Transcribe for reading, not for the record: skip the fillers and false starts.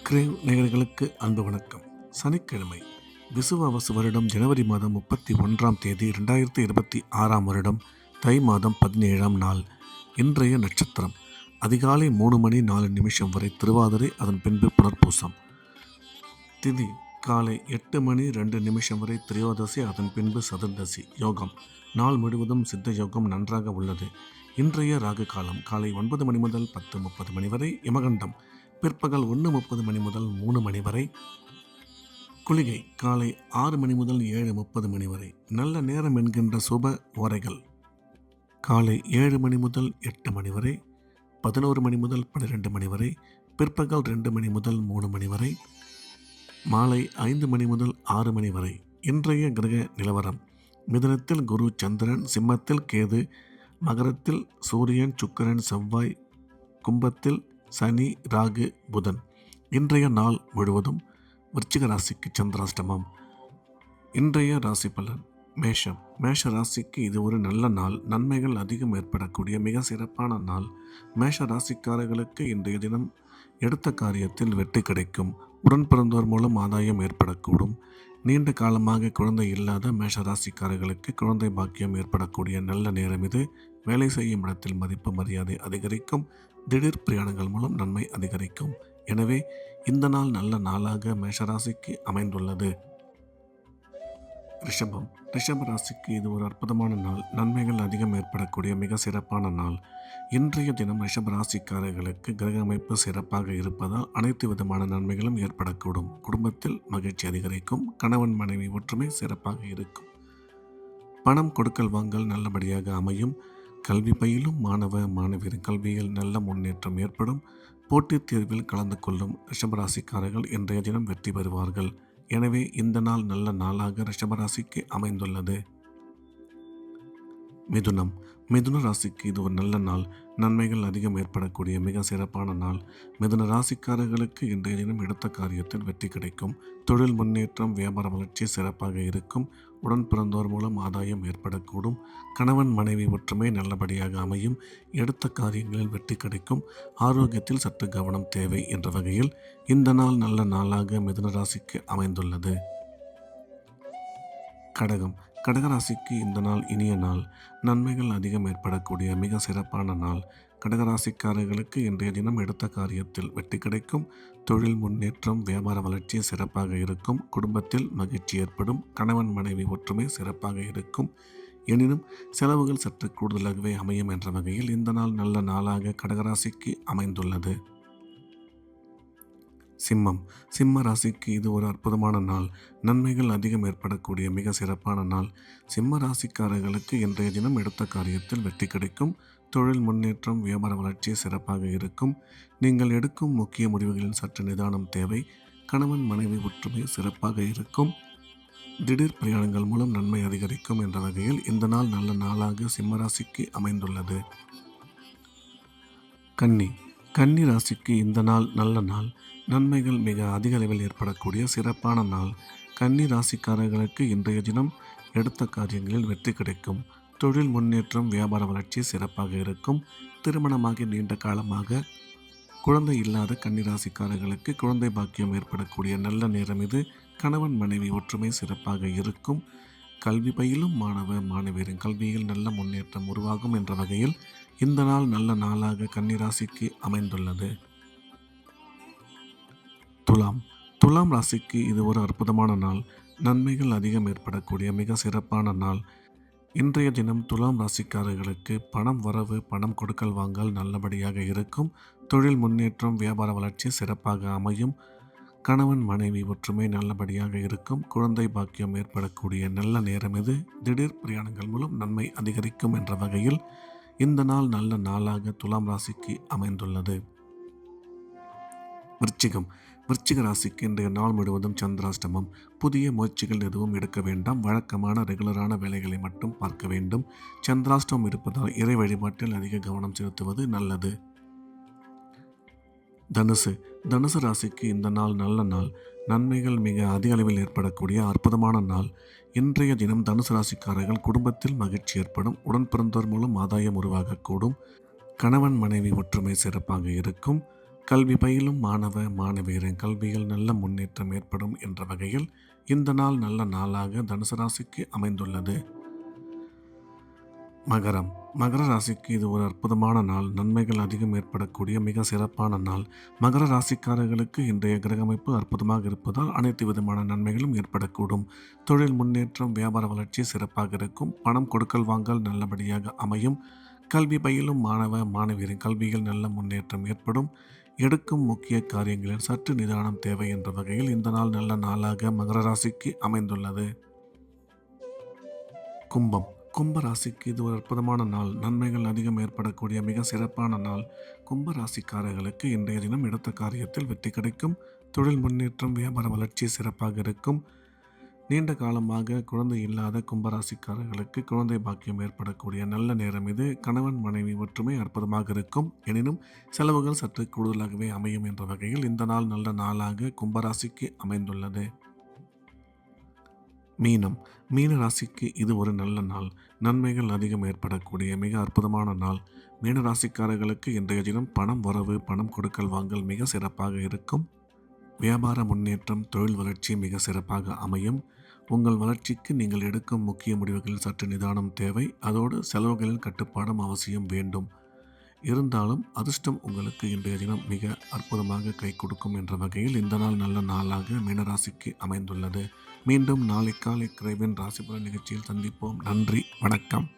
Grave நேயர்களுக்கு அன்பு வணக்கம். சனிக்கிழமை விசுவாவசு வருடம் ஜனவரி மாதம் 31ஆம் தேதி 2026ஆம் வருடம் தை மாதம் 17ஆம் நாள். இன்றைய நட்சத்திரம் அதிகாலை 3 மணி 4 நிமிஷம் வரை திருவாதிரை, அதன் பின்பு புனர்பூசம். திதி காலை 8 மணி 2 நிமிஷம் வரை திரையோதசி, அதன் பின்பு சதுர்தசி. யோகம் நாள் முழுவதும் சித்த யோகம் நன்றாக உள்ளது. இன்றைய ராகு காலம் காலை 9 மணி முதல் 10:30 மணி வரை. யமகண்டம் பிற்பகல் 1:30 மணி முதல் 3 மணி வரை. குளிகை காலை 6 மணி முதல் 7:30 மணி வரை. நல்ல நேரம் என்கின்ற சுப ஓரைகள் காலை 7 மணி முதல் 8 மணி வரை, 11 மணி முதல் 12 மணி வரை, பிற்பகல் 2 மணி முதல் 3 மணி வரை, மாலை 5 மணி முதல் 6 மணி வரை. இன்றைய கிரக நிலவரம்: மிதுனத்தில் குரு சந்திரன், சிம்மத்தில் கேது, மகரத்தில் சூரியன் சுக்கிரன் செவ்வாய், கும்பத்தில் சனி ராகு புதன். இன்றைய நாள் முழுவதும் விருச்சிக ராசிக்கு சந்திராஷ்டமம். இன்றைய ராசி பலன்: மேஷம். மேஷ ராசிக்கு இது ஒரு நல்ல நாள். நன்மைகள் அதிகம் ஏற்படக்கூடிய மிக சிறப்பான நாள். மேஷ ராசிக்காரர்களுக்கு இன்றைய தினம் எடுத்த காரியத்தில் வெற்றி கிடைக்கும். உடன் பிறந்தோர் மூலம் ஆதாயம் ஏற்படக்கூடும். நீண்ட காலமாக குழந்தை இல்லாத மேஷ ராசிக்காரர்களுக்கு குழந்தை பாக்கியம் ஏற்படக்கூடிய நல்ல நேரம் இது. வேலை செய்யும் இடத்தில் மதிப்பு மரியாதை அதிகரிக்கும். திடீர் பிரயாணங்கள் மூலம் நன்மை அதிகரிக்கும். எனவே இந்த நாள் நல்ல நாளாக மேஷராசிக்கு அமைந்துள்ளது. ரிஷபம். ரிஷப ராசிக்கு இது ஒரு அற்புதமான நாள். நன்மைகள் அதிகம் ஏற்படக்கூடிய மிக சிறப்பான நாள். இன்றைய தினம் ரிஷப ராசிக்காரர்களுக்கு கிரக அமைப்பு சிறப்பாக இருப்பதால் அனைத்து விதமான நன்மைகளும் ஏற்படக்கூடும். குடும்பத்தில் மகிழ்ச்சி அதிகரிக்கும். கணவன் மனைவி ஒற்றுமை சிறப்பாக இருக்கும். பணம் கொடுக்கல் வாங்கல் நல்லபடியாக அமையும். கல்வி பயிலும் மாணவ மாணவியர் கல்வியில் நல்ல முன்னேற்றம் ஏற்படும். போட்டித் தேர்வில் கலந்து கொள்ளும் ரிஷபராசிக்காரர்கள் இன்றைய தினம் வெற்றி பெறுவார்கள். எனவே இந்த நாள் நல்ல நாளாக ரிஷபராசிக்கு அமைந்துள்ளது. மிதுனம். மிதுன ராசிக்கு இது ஒரு நல்ல நாள். நன்மைகள் அதிகம் ஏற்படக்கூடிய மிக சிறப்பான நாள். மிதுன ராசிக்காரர்களுக்கு இன்றைய தினம் எடுத்த காரியத்தில் வெற்றி கிடைக்கும். தொழில் முன்னேற்றம், வியாபார வளர்ச்சி சிறப்பாக இருக்கும். உடன் பிறந்தோர் மூலம் ஆதாயம் ஏற்படக்கூடும். கணவன் மனைவி ஒற்றுமை நல்லபடியாக அமையும். எடுத்த காரியங்களில் வெற்றி கிடைக்கும். ஆரோக்கியத்தில் சற்று கவனம் தேவை என்ற வகையில் இந்த நாள் நல்ல நாளாக மிதுன ராசிக்கு அமைந்துள்ளது. கடகம். கடகராசிக்கு இந்த நாள் இனிய நாள். நன்மைகள் அதிகம் ஏற்படக்கூடிய மிக சிறப்பான நாள். கடகராசிக்காரர்களுக்கு இன்றைய தினம் எடுத்த காரியத்தில் வெற்றி கிடைக்கும். தொழில் முன்னேற்றம், வியாபார வளர்ச்சி சிறப்பாக இருக்கும். குடும்பத்தில் மகிழ்ச்சி ஏற்படும். கணவன் மனைவி ஒற்றுமை சிறப்பாக இருக்கும். எனினும் செலவுகள் சற்று கூடுதலாகவே அமையும் என்ற வகையில் இந்த நாள் நல்ல நாளாக கடகராசிக்கு அமைந்துள்ளது. சிம்மம். சிம்ம ராசிக்கு இது ஒரு அற்புதமான நாள். நன்மைகள் அதிகம் ஏற்படக்கூடிய மிக சிறப்பான நாள். சிம்ம ராசிக்காரர்களுக்கு இன்றைய தினம் எடுத்த காரியத்தில் வெற்றி கிடைக்கும். தொழில் முன்னேற்றம், வியாபார வளர்ச்சி சிறப்பாக இருக்கும். நீங்கள் எடுக்கும் முக்கிய முடிவுகளில் சற்று நிதானம் தேவை. கணவன் மனைவி ஒற்றுமை சிறப்பாக இருக்கும். திடீர் பிரயாணங்கள் மூலம் நன்மை அதிகரிக்கும் என்ற வகையில் இந்த நாள் நல்ல நாளாக சிம்ம ராசிக்கு அமைந்துள்ளது. கன்னி. கன்னி ராசிக்கு இந்த நாள் நல்ல நாள். நன்மைகள் மிக அதிக அளவில் ஏற்படக்கூடிய சிறப்பான நாள். கன்னி ராசிக்காரர்களுக்கு இன்றைய தினம் எடுத்த காரியங்களில் வெற்றி கிடைக்கும். தொழில் முன்னேற்றம், வியாபார வளர்ச்சி சிறப்பாக இருக்கும். திருமணமாகி நீண்ட காலமாக குழந்தை இல்லாத கன்னி ராசிக்காரர்களுக்கு குழந்தை பாக்கியம் ஏற்படக்கூடிய நல்ல நேரம் இது. கணவன் மனைவி ஒற்றுமை சிறப்பாக இருக்கும். கல்வி பயிலும் மாணவ மாணவியரின் கல்வியில் நல்ல முன்னேற்றம் உருவாகும் என்ற வகையில் இந்த நாள் நல்ல நாளாக கன்னிராசிக்கு அமைந்துள்ளது. துலாம். துலாம் ராசிக்கு இது ஒரு அற்புதமான நாள். நன்மைகள் அதிகம் ஏற்படக்கூடிய மிக சிறப்பான நாள். இன்றைய தினம் துலாம் ராசிக்காரர்களுக்கு பணம் வரவு, பணம் கொடுக்கல் வாங்கல் நல்லபடியாக இருக்கும். தொழில் முன்னேற்றம், வியாபார வளர்ச்சி சிறப்பாக அமையும். கணவன் மனைவி ஒற்றுமை நல்லபடியாக இருக்கும். குழந்தை பாக்கியம் ஏற்படக்கூடிய நல்ல நேரம் இது. திடீர் பிரயாணங்கள் மூலம் நன்மை அதிகரிக்கும் என்ற வகையில் இந்த நாள் நல்ல நாளாக துலாம் ராசிக்கு அமைந்துள்ளது. விருச்சிகம். விருச்சிக ராசிக்கு இன்றைய நாள் முழுவதும் சந்திராஷ்டமம். புதிய முயற்சிகள் எதுவும் எடுக்க வேண்டாம். வழக்கமான ரெகுலரான வேலைகளை மட்டும் பார்க்க வேண்டும். சந்திராஷ்டமம் இருப்பதால் இறை வழிபாட்டில் அதிக கவனம் செலுத்துவது நல்லது. தனுசு. தனுசு ராசிக்கு இந்த நாள் நல்ல நாள். நன்மைகள் மிக அதிக அளவில் ஏற்படக்கூடிய அற்புதமான நாள். இன்றைய தினம் தனுசு ராசிக்காரர்கள் குடும்பத்தில் மகிழ்ச்சி ஏற்படும். உடன் பிறந்தோர் மூலம் ஆதாயம் உருவாகக்கூடும். கணவன் மனைவி ஒற்றுமை சிறப்பாக இருக்கும். கல்வி பயிலும் மாணவ மாணவியரின் கல்வியில் நல்ல முன்னேற்றம் ஏற்படும் என்ற வகையில் இந்த நாள் நல்ல நாளாக தனுசு ராசிக்கு அமைந்துள்ளது. மகரம். மகர ராசிக்கு இது ஒரு அற்புதமான நாள். நன்மைகள் அதிகம் ஏற்படக்கூடிய மிக சிறப்பான நாள். மகர ராசிக்காரர்களுக்கு இன்றைய கிரகமைப்பு அற்புதமாக இருப்பதால் அனைத்து விதமான நன்மைகளும் ஏற்படக்கூடும். தொழில் முன்னேற்றம், வியாபார வளர்ச்சி சிறப்பாக இருக்கும். பணம் கொடுக்கல் வாங்கல் நல்லபடியாக அமையும். கல்வி பயிலும் மாணவ மாணவியரின் கல்வியில் நல்ல முன்னேற்றம் ஏற்படும். எடுக்கும் முக்கிய காரியங்களில் சற்று நிதானம் தேவை என்ற வகையில் இந்த நாள் நல்ல நாளாக மகர ராசிக்கு அமைந்துள்ளது. கும்பம். கும்ப ராசிக்கு இது ஒரு அற்புதமான நாள். நன்மைகள் அதிகம் ஏற்படக்கூடிய மிக சிறப்பான நாள். கும்ப ராசிக்காரர்களுக்கு இன்றைய தினம் எடுத்த காரியத்தில் வெற்றி கிடைக்கும். தொழில் முன்னேற்றம், வியாபார வளர்ச்சி சிறப்பாக இருக்கும். நீண்ட காலமாக குழந்தை இல்லாத கும்பராசிக்காரர்களுக்கு குழந்தை பாக்கியம் ஏற்படக்கூடிய நல்ல நேரம் இது. கணவன் மனைவி ஒற்றுமை அற்புதமாக இருக்கும். எனினும் செலவுகள் சற்று கூடுதலாகவே அமையும் என்ற வகையில் இந்த நாள் நல்ல நாளாக கும்பராசிக்கு அமைந்துள்ளது. மீனம். மீன ராசிக்கு இது ஒரு நல்ல நாள். நன்மைகள் அதிகம் ஏற்படக்கூடிய மிக அற்புதமான நாள். மீன ராசிக்காரர்களுக்கு இன்றைய தினம் பணம் வரவு, பணம் கொடுக்கல் வாங்கல் மிக சிறப்பாக இருக்கும். வியாபார முன்னேற்றம், தொழில் வளர்ச்சி மிக சிறப்பாக அமையும். உங்கள் வளர்ச்சிக்கு நீங்கள் எடுக்கும் முக்கிய முடிவுகளில் சற்று நிதானம் தேவை. அதோடு செலவுகளில் கட்டுப்பாடும் அவசியம் வேண்டும். இருந்தாலும் அதிர்ஷ்டம் உங்களுக்கு இன்றைய தினம் மிக அற்புதமாக கை கொடுக்கும் என்ற வகையில் இந்த நாள் நல்ல நாளாக மீனராசிக்கு அமைந்துள்ளது. மீண்டும் நாளை காலை கிரைவின் ராசிபலன் நிகழ்ச்சியில் சந்திப்போம். நன்றி, வணக்கம்.